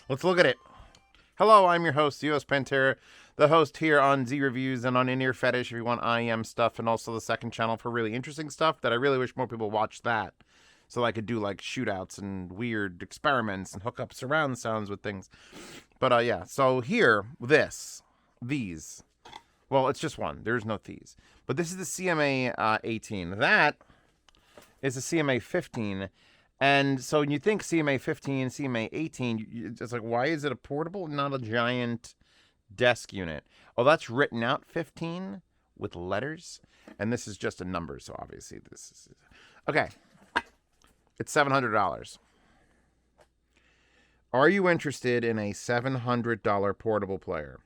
Let's look at it. Hello, I'm your host, Zeospantera, the host here on Z Reviews and on In Ear Fetish if you want IEM stuff, and also the second channel for really interesting stuff that I really wish more people watched that. So I could do like shootouts and weird experiments and hook up surround sounds with things. But yeah, so here, these. Well, it's just one. There's no these. But this is the CMA18. That is the CMA15. And so when you think CMA15, CMA18, it's like, why is it a portable, not a giant desk unit? Oh, that's written out 15 with letters. And this is just a number, so obviously this is... Okay. It's $700. Are you interested in a $700 portable player?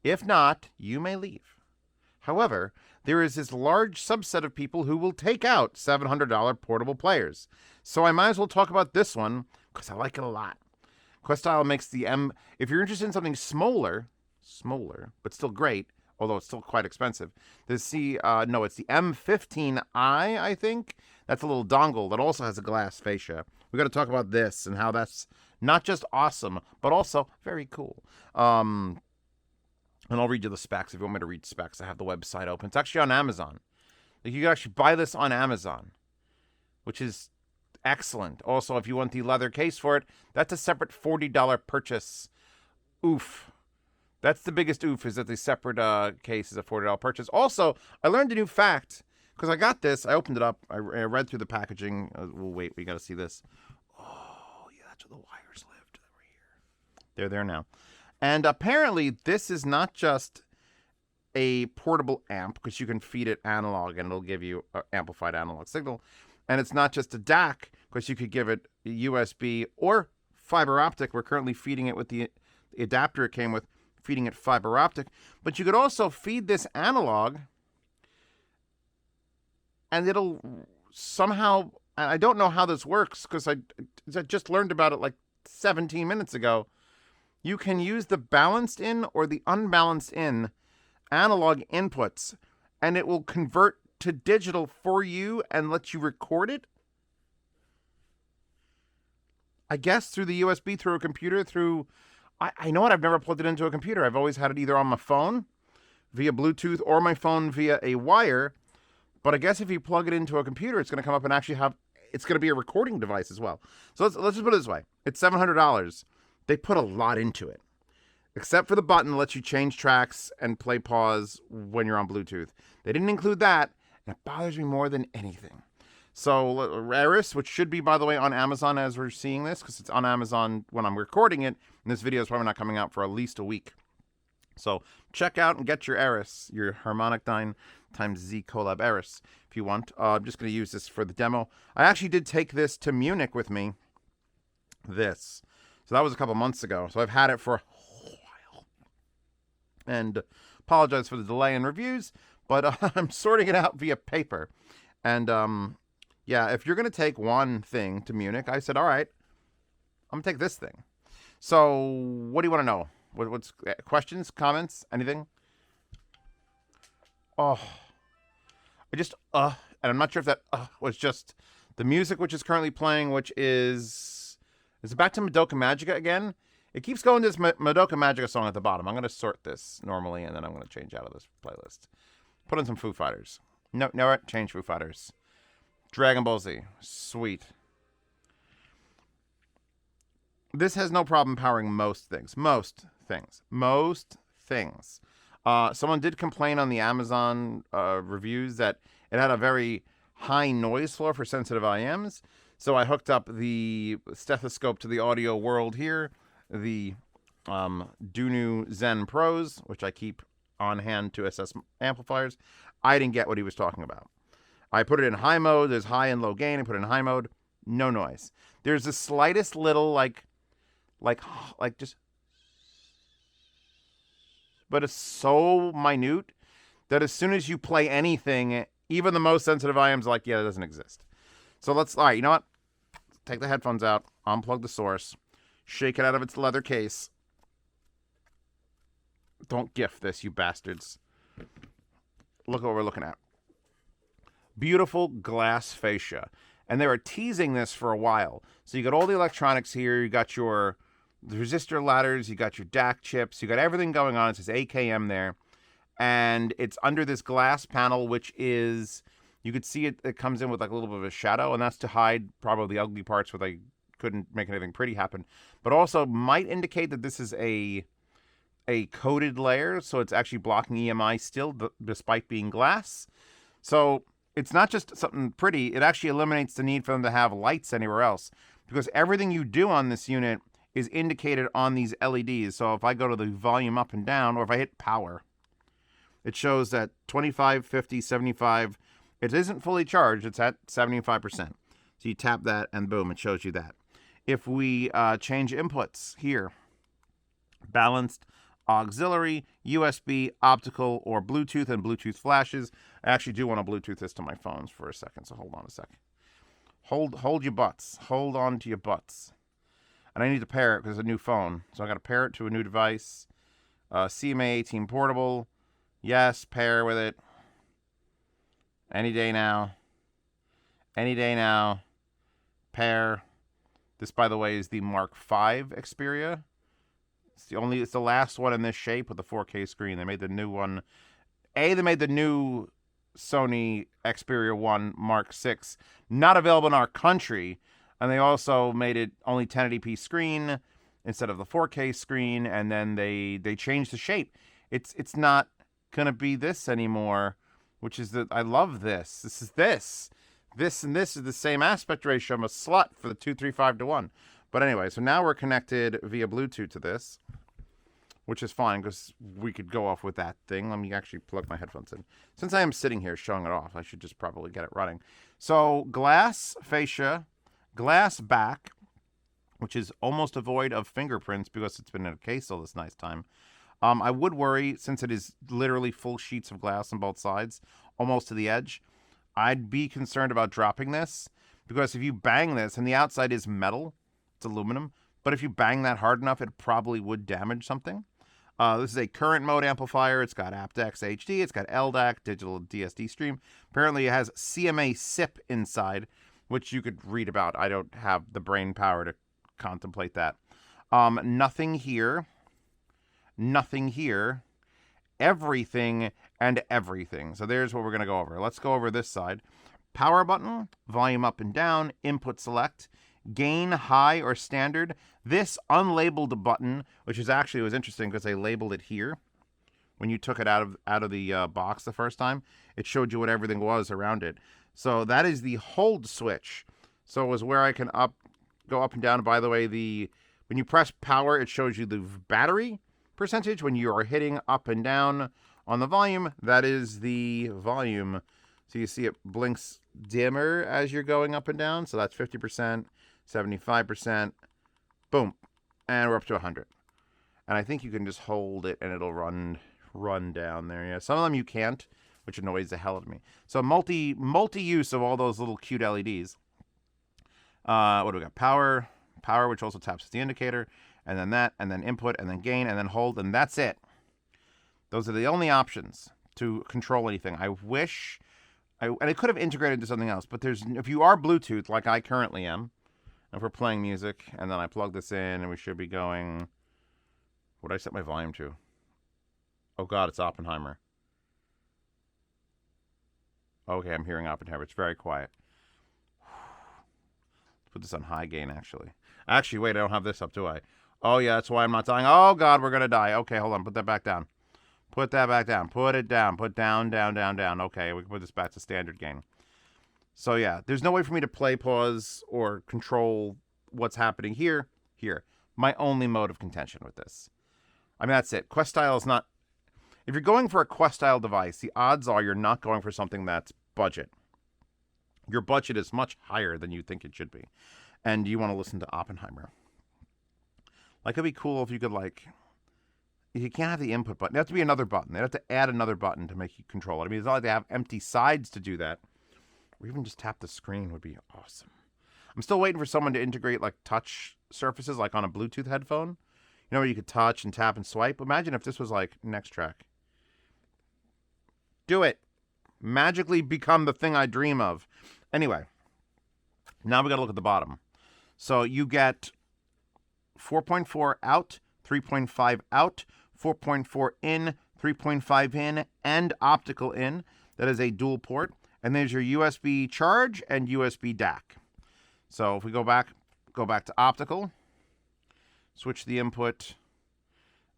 If not, you may leave. However, there is this large subset of people who will take out $700 portable players. So I might as well talk about this one because I like it a lot. Questyle makes the if you're interested in something smaller, but still great, although it's still quite expensive. It's the M15i, I think. That's a little dongle that also has a glass fascia. We got to talk about this and how that's not just awesome, but also very cool. And I'll read you the specs. If you want me to read specs, I have the website open. It's actually on Amazon. Like, you can actually buy this on Amazon, which is excellent. Also, if you want the leather case for it, that's a separate $40 purchase. Oof. That's the biggest oof, is that the separate case is a $40 purchase. Also, I learned a new fact, because I got this. I opened it up. I read through the packaging. Well, wait, we got to see this. Oh, yeah, that's where the wires lived. They were here. They're there now. And apparently, this is not just a portable amp, because you can feed it analog, and it'll give you an amplified analog signal. And it's not just a DAC, because you could give it USB or fiber optic. We're currently feeding it with the adapter it came with, feeding it fiber optic. But you could also feed this analog, and it'll somehow... I don't know how this works, because I just learned about it like 17 minutes ago. You can use the balanced in or the unbalanced in analog inputs, and it will convert to digital for you and let you record it. I guess through the USB, through a computer, through... I know what, I've never plugged it into a computer. I've always had it either on my phone via Bluetooth or my phone via a wire. But I guess if you plug it into a computer, it's going to come up and actually have... It's going to be a recording device as well. So let's just put it this way. It's $700. They put a lot into it, except for the button that lets you change tracks and play pause when you're on Bluetooth. They didn't include that, and it bothers me more than anything. So Eris, which should be, by the way, on Amazon as we're seeing this, because it's on Amazon when I'm recording it, and this video is probably not coming out for at least a week. So check out and get your Eris, your Harmonic 9 times Z Collab Eris, if you want. I'm just going to use this for the demo. I actually did take this to Munich with me. So that was a couple months ago. So I've had it for a while. And apologize for the delay in reviews, but I'm sorting it out via paper. And yeah, if you're going to take one thing to Munich, I said, all right, I'm going to take this thing. So what do you want to know? What's questions, comments, anything? Oh, and I'm not sure if that was just the music which is currently playing, which is... Is it back to Madoka Magica again? It keeps going to this Madoka Magica song at the bottom. I'm going to sort this normally, and then I'm going to change out of this playlist. Put in some Foo Fighters. No, change Foo Fighters. Dragon Ball Z. Sweet. This has no problem powering most things. Most things. Someone did complain on the Amazon reviews that it had a very high noise floor for sensitive IMs. So I hooked up the stethoscope to the audio world here, the Dunu Zen Pros, which I keep on hand to assess amplifiers. I didn't get what he was talking about. I put it in high mode. There's high and low gain. I put it in high mode. No noise. There's the slightest little like just, but it's so minute that as soon as you play anything, even the most sensitive IMs are like, yeah, it doesn't exist. So all right, you know what? Take the headphones out, unplug the source, shake it out of its leather case. Don't GIF this, you bastards. Look at what we're looking at. Beautiful glass fascia. And they were teasing this for a while. So you got all the electronics here. You got your the resistor ladders, you got your DAC chips, you got everything going on. It says AKM there. And it's under this glass panel, which is, you could see it comes in with like a little bit of a shadow, and that's to hide probably the ugly parts where they couldn't make anything pretty happen. But also might indicate that this is a coated layer, so it's actually blocking EMI still, despite being glass. So it's not just something pretty, it actually eliminates the need for them to have lights anywhere else, because everything you do on this unit is indicated on these LEDs. So if I go to the volume up and down, or if I hit power, it shows that 25, 50, 75, it isn't fully charged, it's at 75%. So you tap that and boom, it shows you that. If we change inputs here, balanced, auxiliary, USB, optical, or Bluetooth and Bluetooth flashes. I actually do want to Bluetooth this to my phones for a second, so hold on a second. Hold your butts. Hold on to your butts. And I need to pair it because it's a new phone. So I got to pair it to a new device. CMA18 portable. Yes, pair with it. Any day now. Any day now. Pair. This, by the way, is the Mark V Xperia. It's the last one in this shape with the 4K screen. They made the new one. They made the new Sony Xperia 1 Mark VI not available in our country, and they also made it only 1080p screen instead of the 4K screen, and then they changed the shape. It's not gonna be this anymore, which is I love this. This is this. This and this is the same aspect ratio. I'm a slut for the 2:3:5:1. But anyway, so now we're connected via Bluetooth to this, which is fine because we could go off with that thing. Let me actually plug my headphones in. Since I am sitting here showing it off, I should just probably get it running. So glass fascia, glass back, which is almost devoid of fingerprints because it's been in a case all this nice time. I would worry, since it is literally full sheets of glass on both sides, almost to the edge. I'd be concerned about dropping this because if you bang this, and the outside is metal, it's aluminum, but if you bang that hard enough, it probably would damage something. This is a current mode amplifier. It's got aptX HD. It's got LDAC, digital DSD stream. Apparently, it has CMA SIP inside, which you could read about. I don't have the brain power to contemplate that. Nothing here. Nothing here. Everything and everything. So there's what we're going to go over. Let's go over this side. Power button, volume up and down, input select, gain, high or standard. This unlabeled button, which is actually was interesting because they labeled it here. When you took it out of the box the first time, it showed you what everything was around it. So that is the hold switch. So it was where I can go up and down. By the way, when you press power, it shows you the battery percentage. When you are hitting up and down on the volume, that is the volume. So you see it blinks dimmer as you're going up and down. So that's 50%, 75%, boom. And we're up to 100. And I think you can just hold it and it'll run down there. Yeah, some of them you can't, which annoys the hell out of me. So multi-use of all those little cute LEDs. What do we got? Power, which also taps the indicator, and then that, and then input, and then gain, and then hold, and that's it. Those are the only options to control anything. I wish, and I could have integrated to something else, but if you are Bluetooth, like I currently am, if we're playing music, and then I plug this in, and we should be going, what did I set my volume to? Oh God, it's Oppenheimer. Okay, I'm hearing Oppenheimer. It's very quiet. Put this on high gain, actually. Actually, wait, I don't have this up, do I? Oh, yeah, that's why I'm not dying. Oh, God, we're going to die. Okay, hold on. Put that back down. Put that back down. Put it down. Put down, down, down, down. Okay, we can put this back to standard gain. So, yeah, there's no way for me to play, pause, or control what's happening here. My only mode of contention with this. I mean, that's it. Questyle is not... If you're going for a Questyle device, the odds are you're not going for something that's budget. Your budget is much higher than you think it should be. And you want to listen to Oppenheimer. Like, it'd be cool if you could, you can't have the input button. It has to be another button. They have to add another button to make you control it. I mean, it's not like they have empty sides to do that. Or even just tap the screen would be awesome. I'm still waiting for someone to integrate, touch surfaces, like on a Bluetooth headphone. You know, where you could touch and tap and swipe? Imagine if this was next track. Do it. Magically become the thing I dream of. Anyway, now we got to look at the bottom. So you get 4.4 out, 3.5 out, 4.4 in, 3.5 in, and optical in. That is a dual port. And there's your USB charge and USB DAC. So if we go back to optical, switch the input,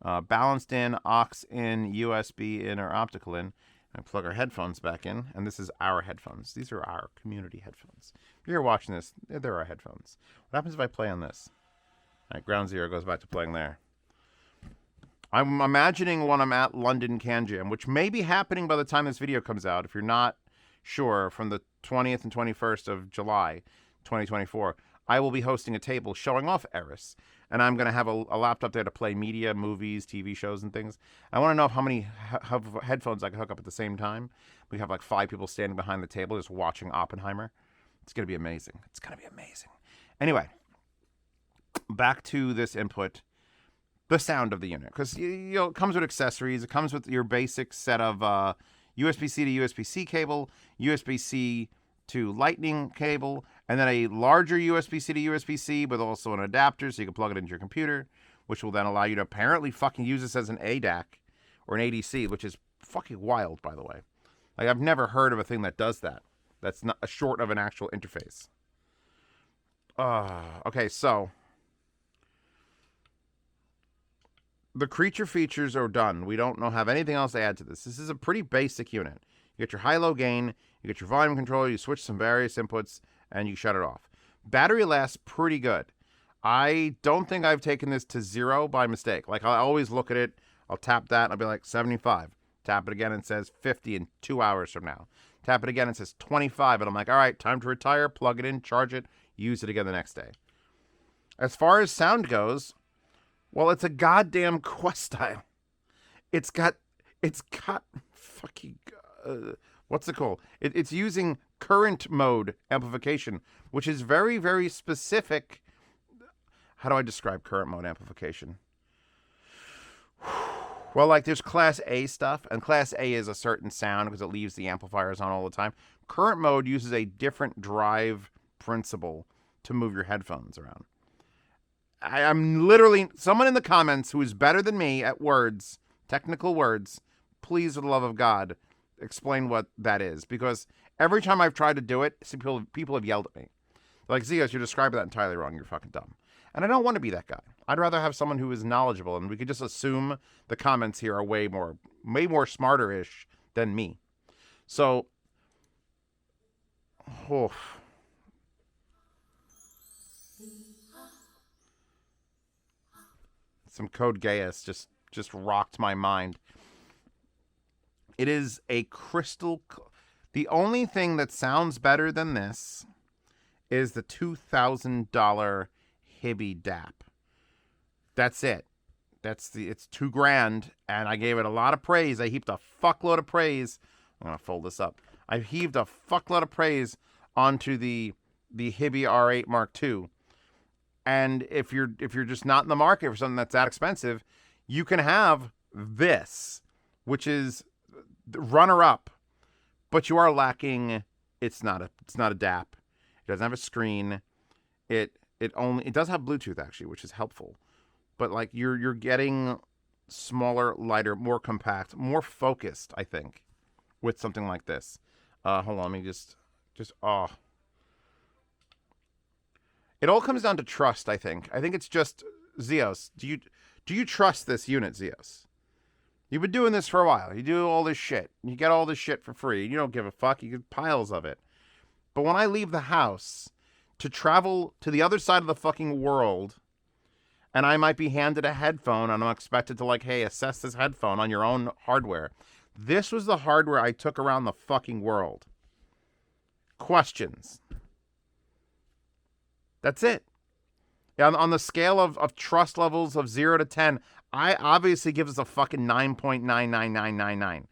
balanced in, aux in, USB in, or optical in, and plug our headphones back in. And this is our headphones. These are our community headphones. If you're watching this, they're our headphones. What happens if I play on this? All right, ground zero goes back to playing there. I'm imagining when I'm at London Can Jam, which may be happening by the time this video comes out, if you're not sure, from the 20th and 21st of July, 2024, I will be hosting a table showing off Eris. And I'm going to have a laptop there to play media, movies, TV shows, and things. I want to know how many headphones I can hook up at the same time. We have like 5 people standing behind the table just watching Oppenheimer. It's going to be amazing. It's going to be amazing. Anyway, back to this input, the sound of the unit. Because it comes with accessories. It comes with your basic set of USB-C to USB-C cable, USB-C to Lightning cable, and then a larger USB-C to USB-C with also an adapter so you can plug it into your computer, which will then allow you to apparently fucking use this as an ADAC or an ADC, which is fucking wild, by the way. Like, I've never heard of a thing that does that. That's not short of an actual interface. Okay, so the creature features are done. We don't have anything else to add to this. This is a pretty basic unit. You get your high-low gain, you get your volume control, you switch some various inputs, and you shut it off. Battery lasts pretty good. I don't think I've taken this to 0 by mistake. Like, I always look at it, I'll tap that, and I'll be like, 75. Tap it again, and it says 50 in 2 hours from now. Tap it again, and it says 25, and I'm like, all right, time to retire, plug it in, charge it, use it again the next day. As far as sound goes, well, it's a goddamn Questyle. It's got fucking... what's it called? It's using current mode amplification, which is very, very specific. How do I describe current mode amplification? Well, like, there's Class A stuff, and Class A is a certain sound because it leaves the amplifiers on all the time. Current mode uses a different drive principle to move your headphones around. I'm literally... Someone in the comments who is better than me at words, technical words, please, for the love of God, explain what that is, because every time I've tried to do it, people have yelled at me. They're like, Zeos, you're describing that entirely wrong. You're fucking dumb. And I don't want to be that guy. I'd rather have someone who is knowledgeable, and we could just assume the comments here are way more smarter-ish than me. So, some Code Geass just rocked my mind. It is a crystal... The only thing that sounds better than this is the $2,000 Hibby DAP. That's it. It's $2,000, and I gave it a lot of praise. I heaped a fuckload of praise. I'm gonna fold this up. I heaved a fuckload of praise onto the Hibby R8 Mark II. And if you're just not in the market for something that's that expensive, you can have this, which is the runner-up, but you are lacking. It's not a DAP. It doesn't have a screen. It does have Bluetooth, actually, which is helpful. But like, you're getting smaller, lighter, more compact, more focused, I think, with something like this. Hold on, let me just It all comes down to trust, I think. I think it's just, Zeos, do you trust this unit, Zeos? You've been doing this for a while. You do all this shit. You get all this shit for free. You don't give a fuck. You get piles of it. But when I leave the house to travel to the other side of the fucking world, and I might be handed a headphone, and I'm expected to, like, hey, assess this headphone on your own hardware. This was the hardware I took around the fucking world. Questions. That's it. Yeah, on the scale of trust levels of 0 to 10, I obviously give us a fucking 9.99999.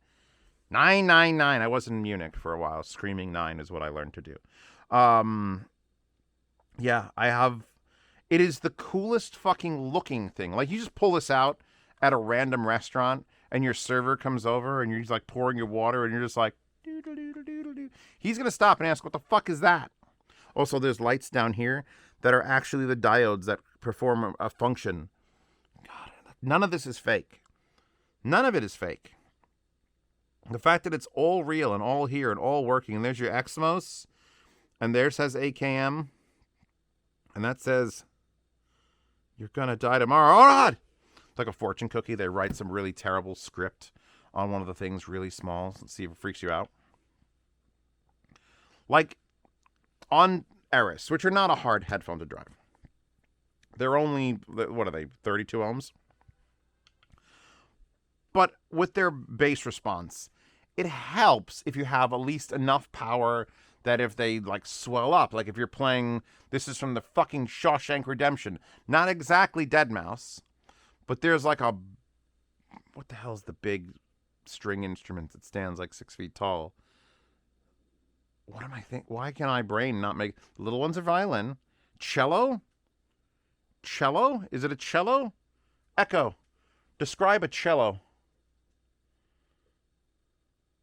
999. I was in Munich for a while. Screaming 9 is what I learned to do. Yeah, I have... It is the coolest fucking looking thing. Like, you just pull this out at a random restaurant, and your server comes over, and you're just, like, pouring your water, and you're just like... Doodle-doodle-doodle-doo. He's going to stop and ask, what the fuck is that? Also, there's lights down here that are actually the diodes that perform a function. God, none of this is fake. None of it is fake. The fact that it's all real and all here and all working, and there's your Exmos, and there says AKM, and that says, you're going to die tomorrow. Oh, God! It's like a fortune cookie. They write some really terrible script on one of the things really small. Let's see if it freaks you out. Like on Eris, which are not a hard headphone to drive. They're only, what are they, 32 ohms? But with their bass response, it helps if you have at least enough power that if they like swell up, like if you're playing, this is from the fucking Shawshank Redemption, not exactly Deadmau5, but there's like a, what the hell's the big string instrument that stands like 6 feet tall? What am I thinking? Why can my brain not make, the little one's a violin. Cello? Cello? Is it a cello? Echo. Describe a cello.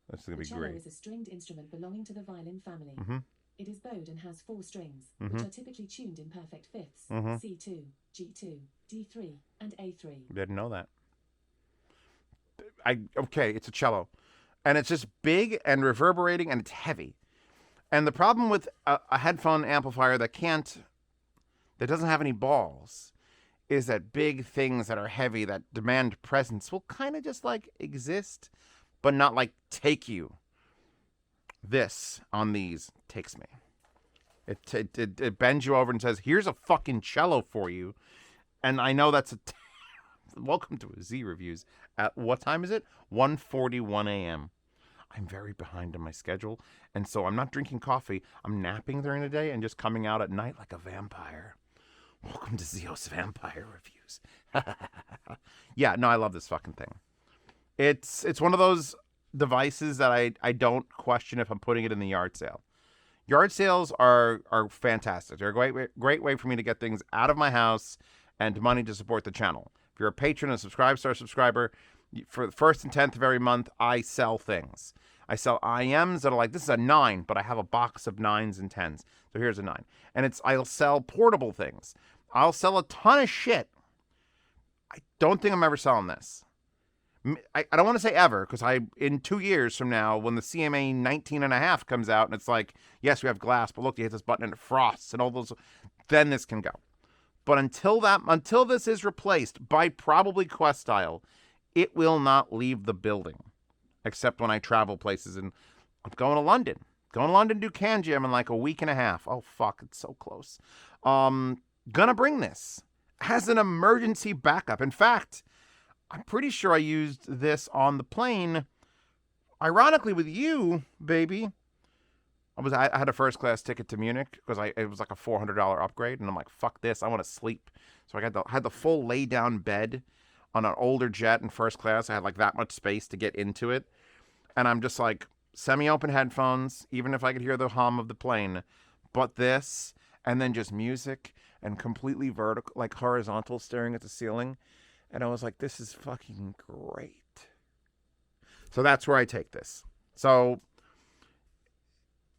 That's going to be cello great. Is a stringed instrument belonging to the violin family. Mm-hmm. It is bowed and has 4 strings, Mm-hmm. which are typically tuned in perfect fifths, Mm-hmm. C2, G2, D3, and A3. Didn't know that. Okay, it's a cello. And it's just big and reverberating, and it's heavy. And the problem with a headphone amplifier that doesn't have any balls, is that big things that are heavy, that demand presence, will kind of just like exist, but not like take you. This on these takes me. It bends you over and says, here's a fucking cello for you. And I know that's welcome to Z Reviews. At what time is it? 1:41 a.m. I'm very behind on my schedule, and so I'm not drinking coffee. I'm napping during the day and just coming out at night like a vampire. Welcome to Zeos Vampire Reviews. Yeah, no, I love this fucking thing. It's one of those devices that I don't question if I'm putting it in the yard sale. Yard sales are fantastic. They're a great way for me to get things out of my house and money to support the channel. If you're a patron, a subscriber, for the 1st and 10th of every month, I sell things. I sell IMs that are like, this is a 9, but I have a box of 9s and 10s. So here's a 9. And I'll sell portable things. I'll sell a ton of shit. I don't think I'm ever selling this. I don't want to say ever, because in 2 years from now, when the CMA18 and a half comes out, and it's like, yes, we have glass, but look, you hit this button and it frosts and all those, then this can go. But until this is replaced by probably Questyle, it will not leave the building, except when I travel places. And I'm going to London. Going to London to do Can Jam in like a week and a half. Oh, fuck, it's so close. Gonna bring this as an emergency backup. In fact, I'm pretty sure I used this on the plane, ironically with you, baby. I had a first class ticket to Munich because it was like a $400 upgrade, and I'm like, fuck this, I want to sleep. So I had the full lay down bed on an older jet in first class. I had like that much space to get into it, and I'm just like semi-open headphones, even if I could hear the hum of the plane, but this, and then just music and completely vertical, like horizontal, staring at the ceiling. And I was like, this is fucking great. So that's where I take this. So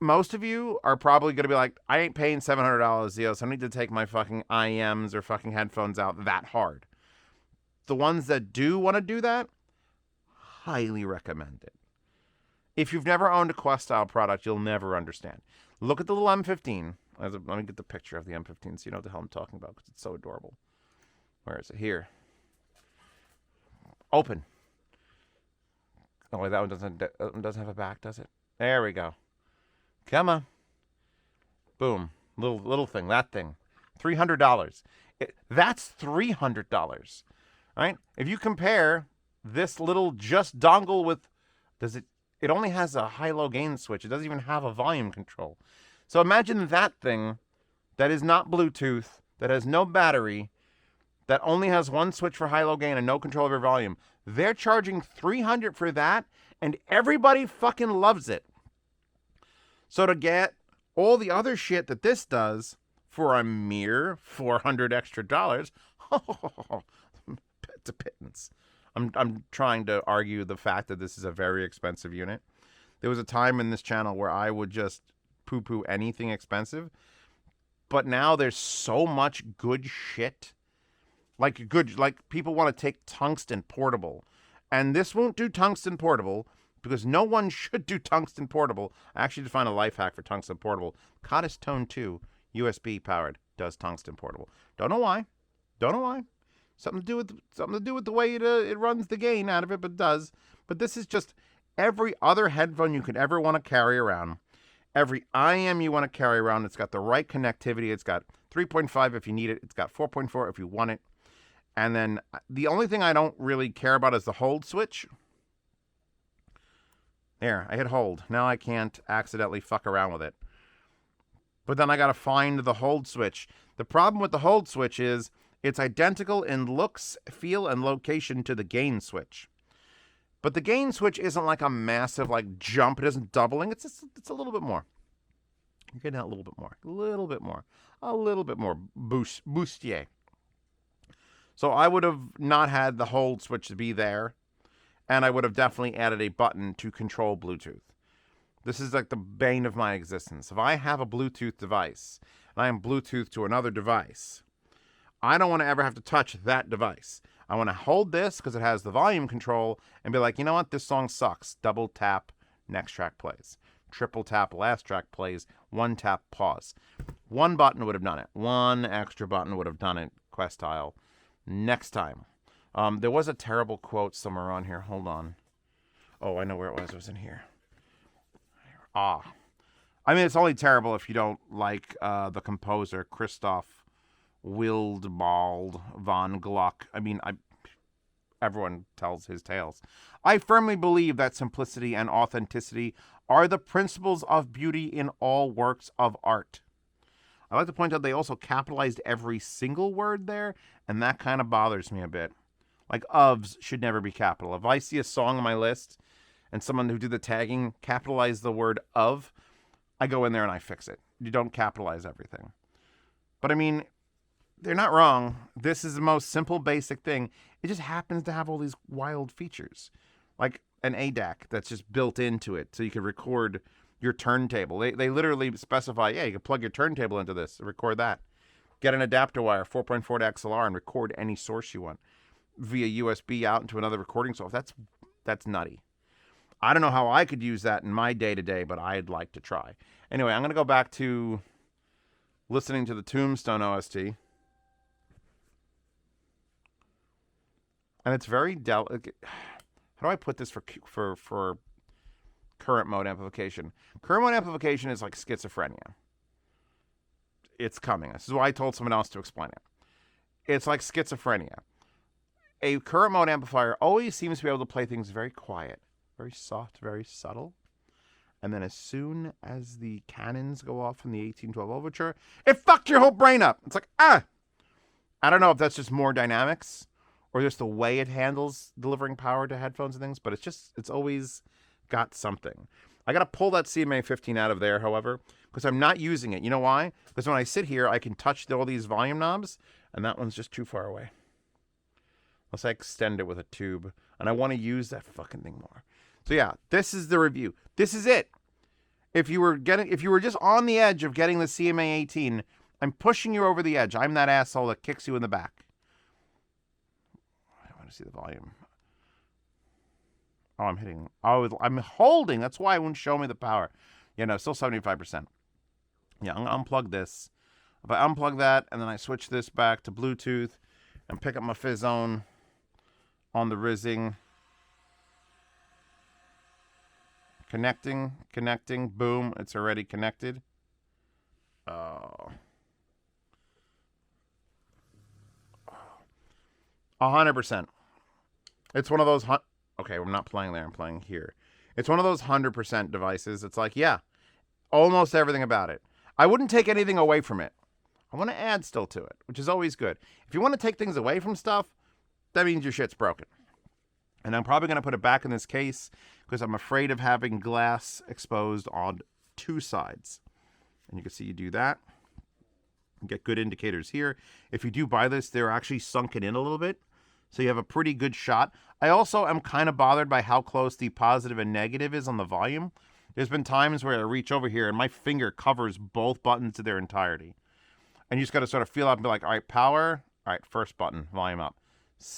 most of you are probably going to be like, I ain't paying $700, Zeos. I need to take my fucking IMs or fucking headphones out that hard. The ones that do want to do that, highly recommend it. If you've never owned a Questyle product, you'll never understand. Look at the little M15. Let me get the picture of the M15 so you know what the hell I'm talking about, because it's so adorable. Where is it? Here. Open. Oh, wait, that one doesn't have a back, does it? There we go. Come on. Boom. Little thing. That thing. $300. That's $300. Right? If you compare this little just dongle with, it only has a high-low gain switch. It doesn't even have a volume control. So imagine that thing that is not Bluetooth, that has no battery, that only has one switch for high-low gain and no control over volume. They're charging $300 for that, and everybody fucking loves it. So to get all the other shit that this does for a mere $400 extra, it's a pittance. I'm trying to argue the fact that this is a very expensive unit. There was a time in this channel where I would just poo-poo anything expensive, but now there's so much good shit like people want to take tungsten portable. And this won't do tungsten portable because no one should do tungsten portable. I actually defined a life hack for tungsten portable. Codis Tone 2, USB powered, does tungsten portable. Don't know why. Don't know why. Something to do with the way it runs the gain out of it, but it does. But this is just every other headphone you could ever want to carry around. Every IM you want to carry around. It's got the right connectivity. It's got 3.5 if you need it. It's got 4.4 if you want it. And then the only thing I don't really care about is the hold switch. There, I hit hold. Now I can't accidentally fuck around with it. But then I got to find the hold switch. The problem with the hold switch is it's identical in looks, feel, and location to the gain switch. But the gain switch isn't like a massive jump. It isn't doubling. It's a little bit more. You're getting out a little bit more. A little bit more boostier. So I would have not had the hold switch to be there. And I would have definitely added a button to control Bluetooth. This is like the bane of my existence. If I have a Bluetooth device and I am Bluetooth to another device, I don't want to ever have to touch that device. I want to hold this because it has the volume control and be like, you know what? This song sucks. Double tap, next track plays. Triple tap, last track plays. One tap, pause. One button would have done it. One extra button would have done it. Questyle. Next time. There was a terrible quote somewhere on here. Hold on. Oh, I know where it was. It was in here. I mean, it's only terrible if you don't like the composer, Christoph Wildwald von Gluck. I mean, everyone tells his tales. I firmly believe that simplicity and authenticity are the principles of beauty in all works of art. I like to point out they also capitalized every single word there, and that kind of bothers me a bit. Like, ofs should never be capital. If I see a song on my list and someone who did the tagging capitalized the word of, I go in there and I fix it. You don't capitalize everything. But I mean, they're not wrong. This is the most simple, basic thing. It just happens to have all these wild features. Like an ADAC that's just built into it so you can record your turntable. They literally specify, yeah, you can plug your turntable into this and record that. Get an adapter wire, 4.4 to XLR, and record any source you want via USB out into another recording software. That's nutty. I don't know how I could use that in my day-to-day, but I'd like to try. Anyway, I'm going to go back to listening to the Tombstone OST. And it's very delicate. How do I put this for current mode amplification? Current mode amplification is like schizophrenia. It's coming. This is why I told someone else to explain it. It's like schizophrenia. A current mode amplifier always seems to be able to play things very quiet, very soft, very subtle. And then as soon as the cannons go off in the 1812 overture, it fucked your whole brain up. It's like, I don't know if that's just more dynamics or just the way it handles delivering power to headphones and things, but it's always got something. I got to pull that CMA18 out of there, however, because I'm not using it. You know why? Because when I sit here, I can touch all these volume knobs, and that one's just too far away. Unless I extend it with a tube, and I want to use that fucking thing more. So yeah, this is the review. This is it. If you were just on the edge of getting the CMA18, I'm pushing you over the edge. I'm that asshole that kicks you in the back. I want to see the volume. Oh, I'm hitting. Oh, I'm holding. That's why it wouldn't show me the power. Yeah, no, still 75%. Yeah, I'm going to unplug this. If I unplug that and then I switch this back to Bluetooth and pick up my Fizzone on the Rizzing. Connecting, boom, it's already connected. Oh. 100%. It's one of those, okay, I'm not playing there, I'm playing here. It's one of those 100% devices. It's like, yeah, almost everything about it. I wouldn't take anything away from it. I want to add still to it, which is always good. If you want to take things away from stuff, that means your shit's broken. And I'm probably going to put it back in this case because I'm afraid of having glass exposed on two sides. And you can see you do that. You get good indicators here. If you do buy this, they're actually sunken in a little bit. So you have a pretty good shot. I also am kind of bothered by how close the positive and negative is on the volume. There's been times where I reach over here and my finger covers both buttons to their entirety. And you just got to sort of feel out and be like, all right, power, All right, first button, volume up.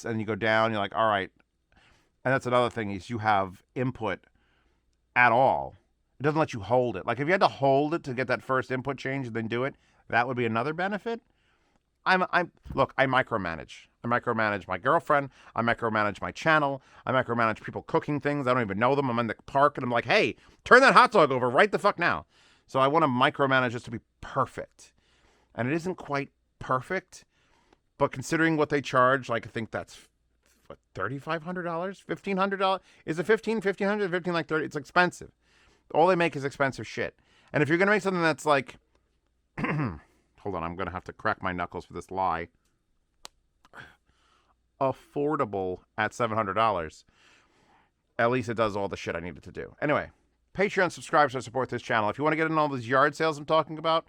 And you go down, you're like, all right. And that's another thing is you have input at all. It doesn't let you hold it. Like if you had to hold it to get that first input change and then do it, that would be another benefit. Look, I micromanage. I micromanage my girlfriend. I micromanage my channel. I micromanage people cooking things. I don't even know them. I'm in the park and I'm like, hey, turn that hot dog over right the fuck now. So I want to micromanage this to be perfect. And it isn't quite perfect, but considering what they charge, like I think that's what, $3,500, $1,500. Is it $1,500, $15 like $30? It's expensive. All they make is expensive shit. And if you're gonna make something that's like, hold on, I'm gonna have to crack my knuckles for this lie. Affordable at $700. At least it does all the shit I needed to do. Anyway, Patreon subscribers to support this channel. If you want to get in all those yard sales I'm talking about,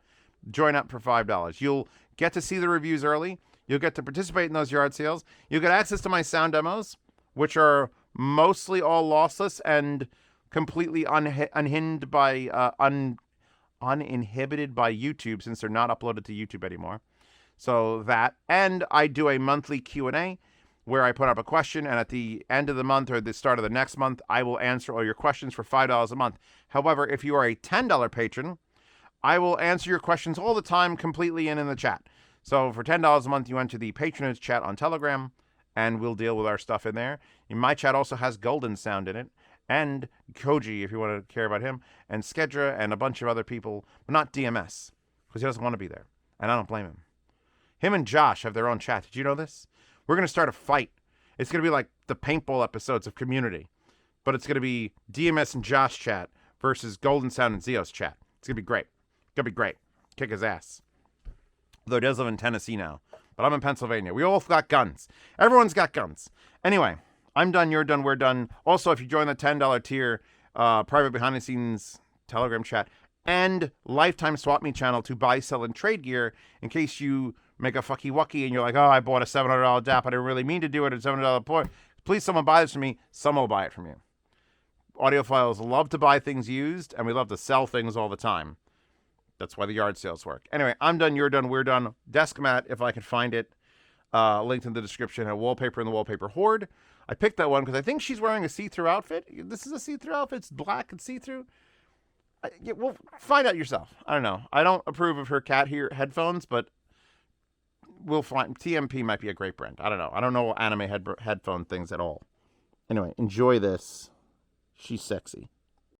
join up for $5. You'll get to see the reviews early. You'll get to participate in those yard sales. You'll get access to my sound demos, which are mostly all lossless and completely uninhibited by YouTube, since they're not uploaded to YouTube anymore. So that, and I do a monthly Q&A where I put up a question, and at the end of the month or the start of the next month, I will answer all your questions for $5 a month. However, if you are a $10 patron, I will answer your questions all the time completely and in the chat. So for $10 a month, you enter the patronage chat on Telegram, and we'll deal with our stuff in there. My chat also has Golden Sound in it, and Koji, if you want to care about him, and Skedra, and a bunch of other people, but not DMS, because he doesn't want to be there, and I don't blame him. Him and Josh have their own chat. Did you know this? We're going to start a fight. It's going to be like the paintball episodes of Community, but it's going to be DMS and Josh chat versus Golden Sound and Zeos chat. It's going to be great. It's going to be great. Kick his ass. Though he does live in Tennessee now, but I'm in Pennsylvania. We all got guns. Everyone's got guns. Anyway, I'm done. You're done. We're done. Also, if you join the $10 tier, private behind-the-scenes Telegram chat, and lifetime swap meet channel to buy, sell, and trade gear in case you make a fucky wucky and you're like, oh, I bought a $700 DAP. I didn't really mean to do it at $700 point. Please, someone buy this from me. Someone will buy it from you. Audiophiles love to buy things used, and we love to sell things all the time. That's why the yard sales work. Anyway, I'm done. You're done. We're done. Desk mat, if I can find it. Linked in the description. A wallpaper in the wallpaper horde. I picked that one because I think she's wearing a see-through outfit. This is a see-through outfit. It's black and see-through. Well, find out yourself. I don't know. I don't approve of her cat ear headphones, but we'll find. TMP might be a great brand. I don't know. I don't know anime headphone things at all. Anyway, enjoy this. She's sexy.